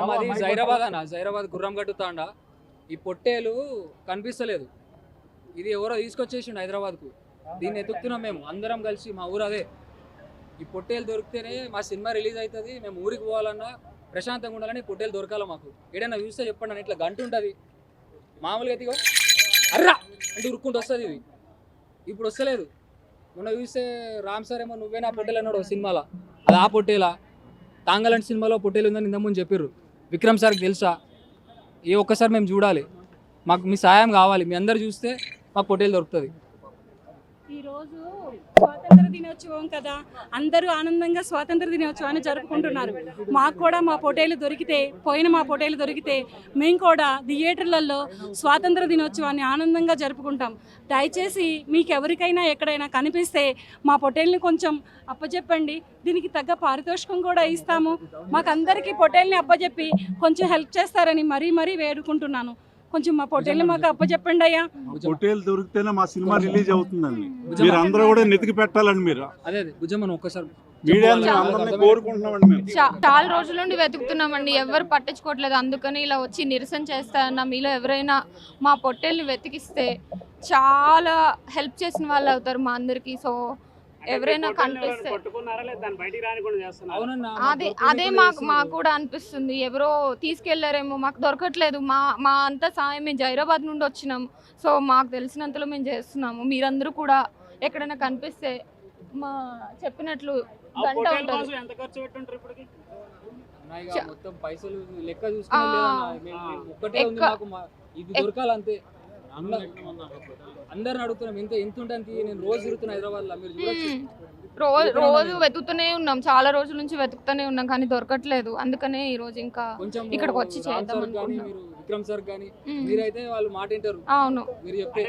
మాది జైరాబాద్ అన్న, జైరాబాద్ గుర్రంగట్టు తాండా. ఈ పొట్టేలు కనిపిస్తలేదు, ఇది ఎవరో తీసుకొచ్చేసిండు హైదరాబాద్కు. దీన్ని ఎతుకుతున్నాం మేము అందరం కలిసి, మా ఊరు అదే. ఈ పొట్టేలు దొరికితేనే మా సినిమా రిలీజ్ అవుతుంది, మేము ఊరికి పోవాలన్నా ప్రశాంతంగా ఉండాలని పొట్టేలు దొరకాలి మాకు. ఏదైనా చూస్తే చెప్పండి అని, ఇట్లా గంట ఉంటుంది మామూలుగా, అయితే అర్రా అంటే ఉరుక్కుంటూ వస్తుంది ఇది. ఇప్పుడు వస్తలేదు. మొన్న చూస్తే రామ్ సార్ ఏమో నువ్వే నా పొట్టేలు అన్నాడు సినిమాలో, అది ఆ పొట్టేలా? తాంగలాంటి సినిమాలో పొట్టేలు ఉందని ఇంతకుముందు చెప్పారు. విక్రమ్ సార్కి తెలుసా? ఏ ఒక్కసారి మేము చూడాలి, మాకు మీ సాయం కావాలి. మీ అందరు చూస్తే మాకు పొట్టేలు దొరుకుతుంది. ఈరోజు స్వాతంత్ర దినోత్సవం కదా, అందరూ ఆనందంగా స్వాతంత్ర దినోత్సవాన్ని జరుపుకుంటున్నారు. మాకు కూడా మా పొట్టేలు దొరికితే, మా పొట్టేలు దొరికితే మేము కూడా థియేటర్లలో స్వాతంత్ర దినోత్సవాన్ని ఆనందంగా జరుపుకుంటాం. దయచేసి మీకు ఎవరికైనా ఎక్కడైనా కనిపిస్తే మా పొట్టేల్ని కొంచెం అప్పచెప్పండి, దీనికి తగ్గ పారితోషికం కూడా ఇస్తాము. మాకందరికీ పొట్టేల్ని అప్పచెప్పి కొంచెం హెల్ప్ చేస్తారని మరీ వేడుకుంటున్నాను. కొంచెం మా పొట్టేల్ని మాకు అప్పచెప్పండి అయ్యా. పొట్టేలు దొరికితేనే మా సినిమా రిలీజ్ అవుతుందండి. మీరు అందరూ కూడా నెతికి పెట్టాలండి. మీరు అదే బుజ్జమ్మను ఒక్కసారి కోరుకుంటున్నామండి. మేము చాలా రోజుల నుండి వెతుకుతున్నామండి, ఎవరు పట్టించుకోవట్లేదు. అందుకని ఇలా వచ్చి నిరసన చేస్తారన్న, మీలో ఎవరైనా మా పొట్టేల్ని వెతికిస్తే చాలా హెల్ప్ చేసిన వాళ్ళు అవుతారు మా అందరికి. సో ఎవరైనా కనిపిస్తే అదే మాకు కూడా అనిపిస్తుంది, ఎవరో తీసుకెళ్లారేమో, మాకు దొరకట్లేదు. మా అంతా సాయం మేము జైరాబాద్ నుండి వచ్చినాం. సో మాకు తెలిసినంతలో మేము చేస్తున్నాము. మీరందరూ కూడా ఎక్కడైనా కనిపిస్తే మా చెప్పినట్లు గంట ఉంటుంది. మొత్తం పైసలు లెక్క దొరకాలంతే. అందరిని అడుగుతున్నాం, ఇంత ఉండడానికి. నేను రోజు తిరుగుతున్నా హైదరాబాద్ లో, మీరు రోజు వెతుకుతూనే ఉన్నాం, చాలా రోజుల నుంచి వెతుకుతూనే ఉన్నాం, కానీ దొరకట్లేదు. అందుకనే ఈ రోజు ఇంకా ఇక్కడికి వచ్చి చేద్దాం అనుకుంటున్నాం. విక్రమ్ సార్ కానీ మీరైతే వాళ్ళు మాట వింటారు. అవును, మీరు చెప్తే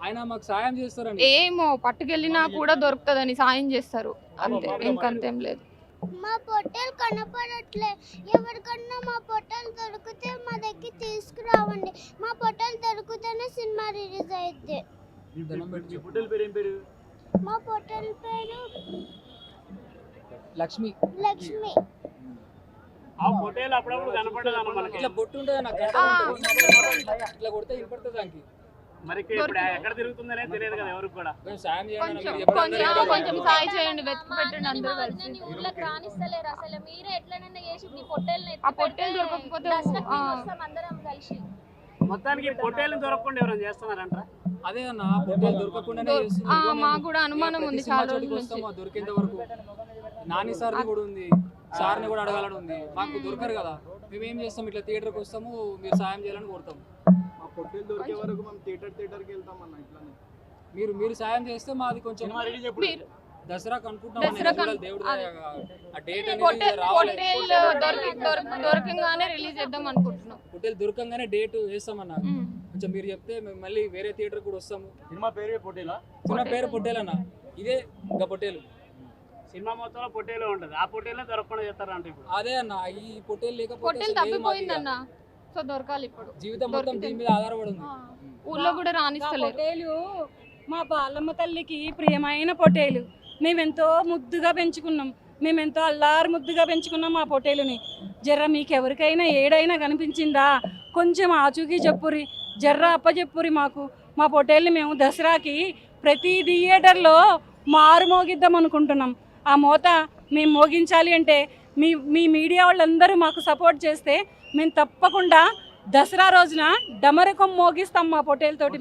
ఆయన మాకు సాయం చేస్తారని. ఏమో పట్టుకెళ్ళినా కూడా దొరుకుతుందని సాయం చేస్తారు, అంతే, ఇంకంతేం లేదు. మా పొట్టేలు కనపడట్లే, ఎవరికన్నా మా పొట్టేలు దొరికితే మా దగ్గర తీసుకురావండి. మా పొట్టేలు దొరికితేనే సినిమా రిలీజ్ అయితే. మా పొట్టేలు పేరు లక్ష్మి. ఇట్లా బొట్టు ఉంటుంది నాకు, ఇట్లా కొడితే వినపడుతుంది దానికి. కొంచెం సాయం చేయండి, వెతికి పెట్టండి అందరూ కలిసి. ఆ పొట్టేలు దొరకకపోతే మొత్తానికి పొట్టేలు దొరకకుండా ఎవరైనా చేస్తున్నారంట. అదే అన్న, పొట్టేలు దొరకకుండానే మాకు కూడా అనుమానం ఉంది చాలా రోజుల నుంచి. దొరికేంత వరకు నాని సార్ కూడా ఉంది, సార్ని కూడా అడగాలని ఉంది. మాకు దొరకరు కదా, మేము ఏం చేస్తాం, ఇట్లా థియేటర్కి వస్తాము, మీరు సాయం చేయాలని కోరుతాం. పొట్టేలు దొరికే వరకు మనం థియేటర్కి వెళ్తాం అన్న. ఇట్లానే మీరు సాయం చేస్తే మాది కొంచెం దసరాకు అనుకుంటున్నాం. దొరకంగానే రిలీజ్ చేద్దాం అనుకుంటున్నాం. పొట్టేలు దొరకంగానే డేట్ వేస్తామన్నా. కొంచెం మీరు చెప్తే మేము మళ్ళీ వేరే థియేటర్ కూడా వస్తాము. సినిమా పేరు పొట్టేలా? సినిమా పేరు పొట్టేలన్నా, ఇదే ఇంకా పొట్టేలు. సినిమా మొత్తంలో పొట్టేలు ఉంటుంది, ఆ పొట్టేలే దొరకకుండా చేస్తారంట ఇప్పుడు. అదే అన్న, ఈ పొట్టేలు లేకపోతే పొట్టేలు తప్పిపోయిందన్న, సో దొరకాలి ఇప్పుడు. జీవితం మొత్తం దీని మీద ఆధారపడి ఉంది. ఊర్లో కూడా రాణిస్తలేదు. పొట్టేలు మా బాలమ్మ తల్లికి ప్రియమైన పొట్టేలు. మేమెంతో ముద్దుగా పెంచుకున్నాం, మేమెంతో అల్లారు ముద్దుగా పెంచుకున్నాం మా పొట్టేలుని. జర్ర మీకు ఎవరికైనా ఏడైనా కనిపించిందా, కొంచెం ఆచూకీ చెప్పురి, జర్ర అప్పచెప్పురి మాకు. మా పొట్టేల్ని మేము దసరాకి ప్రతి థియేటర్లో మోగిద్దాం అనుకుంటున్నాం. ఆ మోత మేము మోగించాలి అంటే మీ మీడియా వాళ్ళందరూ మాకు సపోర్ట్ చేస్తే మేము తప్పకుండా దసరా రోజున డమరకం మోగిస్తాం మా పొట్టేలతోటి.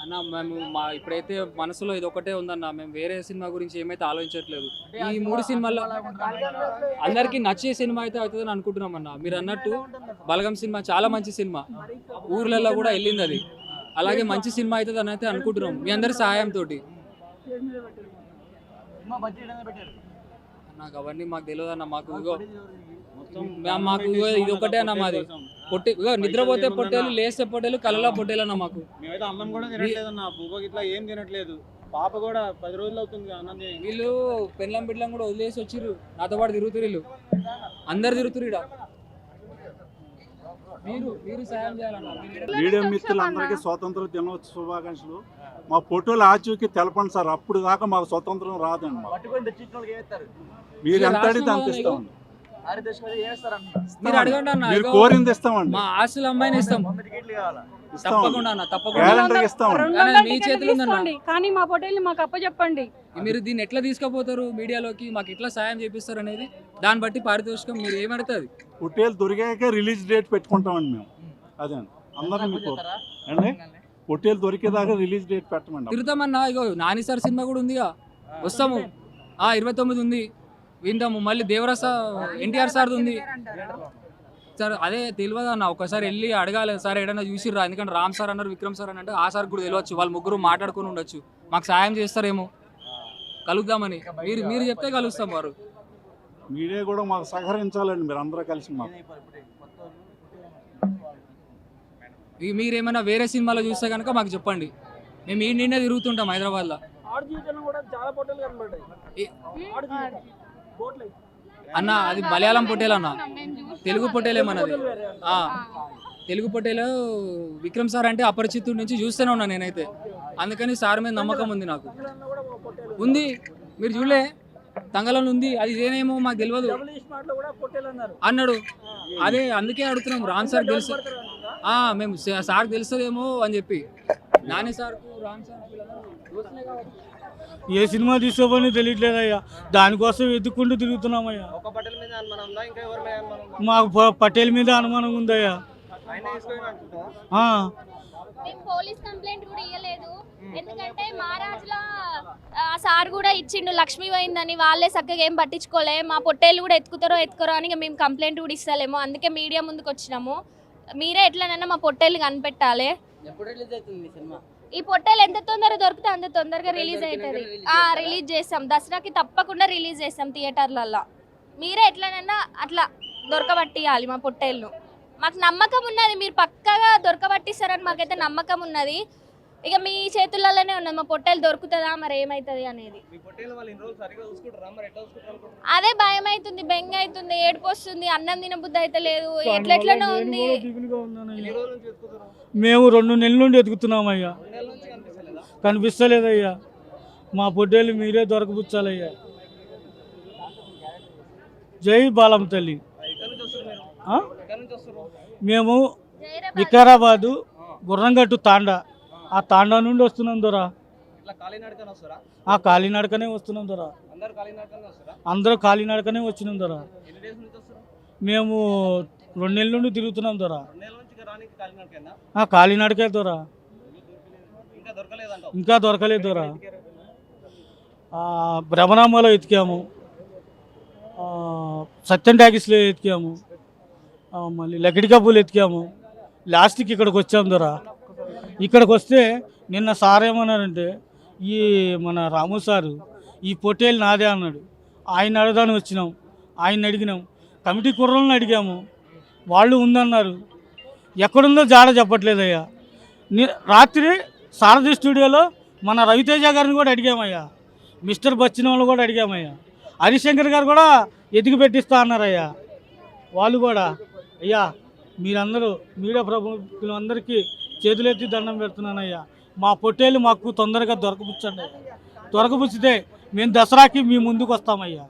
అన్న మేము ఇప్పుడైతే మనసులో ఇది ఒకటే ఉందన్న, మేము వేరే సినిమా గురించి ఏమైతే ఆలోచించట్లేదు. ఈ 3 సినిమాల్లో అందరికీ నచ్చే సినిమా అయితే అవుతుందని అనుకుంటున్నాం అన్న. మీరు అన్నట్టు బలగం సినిమా చాలా మంచి సినిమా, ఊర్లలో కూడా వెళ్ళింది అది. అలాగే మంచి సినిమా అవుతుంది అని అయితే అనుకుంటున్నాం మీ అందరి సహాయంతో. నాకు అవన్నీ మాకు తెలియదు అన్న. మాకు ఇది ఒకటే అన్న, మాది పొట్టి నిద్రపోతే పొట్టేలు, లేస్తే పొట్టేలు, కళ్ళలో పొట్టేలు అన్న. మాకు మేమైతే అన్నం కూడా తినట్లేదన్న, పూగ ఇట్లా ఏం తినట్లేదు. పాప కూడా 10 రోజులు అవుతుంది అన్నం. వీళ్ళు పెళ్ళం బిడ్డం కూడా వదిలేసి వచ్చిర్రు, నాతో పాటు తిరుగుతురు, వీళ్ళు అందరు తిరుగుతురు. మీరు సాయం చేయాలన్న. మీడియా మిత్రులందరికీ స్వాతంత్ర దినోత్సవ శుభాకాంక్షలు. మా ఫోటోలు ఆచూకీ తెలపండి సార్, అప్పుడు దాకా మాకు స్వతంత్రం రాదండి మాకు. మీరు ఎంత అడిగితే అంత ఇస్తామండి. మీరు అడగండి అన్న, మీరు ఇగో కోరింది ఇస్తామండి. మా ఆస్తుల అమ్మాయిని ఇస్తాం తప్పకుండా అన్న, తప్పకుండా. గ్యారెంటీ ఇస్తామండి. 200 కానీ మీ టికెట్లు చేతిలో ఉందన్న. తీసుకోండి, కానీ మా పొట్టేలు మాకు అప్పచెప్పండి. మీరు దీన్ని ఎట్లా తీసుకుపోతారు మీడియాలోకి, మాకు ఎట్లా సాయం చేపిస్తారు అనేది దాన్ని బట్టి పారితోషికం మీరు ఏమడుతుంది. ఫోటోలు దొరికాక రిలీజ్ డేట్ పెట్టుకుంటామండి మేము. అదే అండి అందరం మీకు అండి, ఫోటోలు దొరికేదాకా రిలీజ్ డేట్ పెట్టమండి. తిరుగుతామన్నా, ఇగో నాని సార్ సినిమా కూడా ఉందిగా, వస్తాము. 29 ఉంది, విందాము. మళ్ళీ దేవరాస ఎన్టీఆర్ సార్ది ఉంది సార్, అదే తెలియదు అన్న. ఒకసారి వెళ్ళి అడగాలి సార్, ఏదైనా చూసిర్రా, ఎందుకంటే రామ్ సార్ అన్నారు, విక్రమ్ సార్ అని అంటే ఆ సార్ కూడా తెలియచ్చు. వాళ్ళు ముగ్గురు మాట్లాడుకుని ఉండొచ్చు, మాకు సాయం చేస్తారేమో, కలుద్దామని. మీరు చెప్తే కలుస్తాం. వారు మీడియా కూడా మాకు సహకరించాలండి, మీరు అందరూ కలిసి మాకు. మీరేమైనా వేరే సినిమాలో చూస్తే కనుక మాకు చెప్పండి, మేము ఈ నిన్నే తిరుగుతుంటాం హైదరాబాద్లో. అన్న అది మలయాళం పొట్టేలు అన్న, తెలుగు పొట్టేలేమన్నది. తెలుగు పొట్టేలు విక్రమ్ సార్ అంటే అపరిచితుడి నుంచి చూస్తూనే ఉన్నా నేనైతే, అందుకని సార్ మీద నమ్మకం ఉంది నాకు. ఉంది, మీరు చూడలే, తంగలలో ఉంది, అది ఇదేనేమో మాకు తెలియదు అన్నాడు. అదే అందుకే అడుగుతున్నాం, రామ్ సార్ తెలుసు, మేము సార్ తెలుస్తుందేమో అని చెప్పి. నాని సార్కు రామ్ సార్ ఏ సినిమా తీసుకోమని తెలియట్లేదయ్యా, దానికోసం వెతుక్కుంటూ తిరుగుతున్నామయ్యా. ఒక పటేల్ మీద అనుమానం ఉందా, ఇంకా ఎవరి మీద అనుమానం ఉందా? మాకు పటేల్ మీద అనుమానం ఉందయ్యా. ఆయన తీసుకొని అనుకుంటా. మేము పోలీస్ కంప్లైంట్ కూడా ఇవ్వలేదు, ఎందుకంటే మహారాజులో సార్ కూడా ఇచ్చిండు లక్ష్మీ పోయిందని, వాళ్ళే చక్కగా ఏం పట్టించుకోలే. మా పొట్టేళ్ళు కూడా ఎత్తుకుతారో అని ఇక మేము కంప్లైంట్ కూడా ఇస్తలేము, అందుకే మీడియా ముందుకు వచ్చినాము. మీరే ఎట్లనైనా మా పొట్టేళ్ళు కనిపెట్టాలి. ఈ పొట్టేలు ఎంత తొందరగా దొరికితే అంత తొందరగా రిలీజ్ అవుతుంది. రిలీజ్ చేస్తాం, దసరాకి తప్పకుండా రిలీజ్ చేస్తాం థియేటర్లలో. మీరే ఎట్లనైనా అట్లా దొరకబట్టియాలి మా పొట్టేళ్ళు. మాకు నమ్మకం ఉన్నది, మీరు పక్కగా దొరకబట్టిస్తారని మాకైతే నమ్మకం ఉన్నది. ఇక మీ చేతులలోనే ఉన్నది, మా పొట్టేలు దొరుకుతుందా మరి ఏమవుతుంది అనేది. అదే భయం అవుతుంది, బెంగ అవుతుంది, ఏడుపు వస్తుంది, అన్నం తినబుద్ధి అయితే లేదు, ఎట్లెట్లనో ఉంది. మేము 2 నెలల నుండి ఎదుగుతున్నామయ్యా, కనిపిస్తలేదయ్యా. మా పొట్టేలు మీరే దొరకపుచ్చాలయ్యా. జై బాలమ్మ తల్లి. మేము వికారాబాదు గుర్రంగట్టు తాండా, ఆ తాండా నుండి వస్తున్నాం దొరా. కాలినడకనే వస్తున్నాం దొరా, అందరూ కాలినడకనే వచ్చినాం దొరా. మేము 2 నెలల నుండి తిరుగుతున్నాం దొరా. కాలినడకే దొరా, ఇంకా దొరకలేదు దొరా. భ్రమరామలో ఎతికాము, సత్యం టాకీస్లో ఎతికాము, మళ్ళీ లకిడి కబ్బులు ఎతికాము, లాస్ట్కి ఇక్కడికి వచ్చాం దొరా. ఇక్కడికి వస్తే నిన్న సార్ ఏమన్నారంటే, ఈ మన రాము సారు ఈ పొట్టేలు నాదే అన్నాడు. ఆయన అడగడానికి వచ్చినాం, ఆయన అడిగినాం, కమిటీ కుర్రలను అడిగాము, వాళ్ళు ఉందన్నారు. ఎక్కడుందో జాడ చెప్పట్లేదయ్యా. రాత్రి సారథి స్టూడియోలో మన రవితేజ గారిని కూడా అడిగామయ్యా, మిస్టర్ బచ్చిన వాళ్ళు కూడా అడిగామయ్యా, హరిశంకర్ గారు కూడా ఎతికి పెట్టిస్తా అన్నారయ్యా. వాళ్ళు కూడా అయ్యా మీరందరూ మీడియా ప్రముఖులందరికీ చేతులెత్తి దండం పెడుతున్నానయ్యా, మా పొట్టేలు మాకు తొందరగా దొరకపుచ్చండి. దొరకపుచ్చితే మేము దసరాకి మీ ముందుకు వస్తామయ్యా.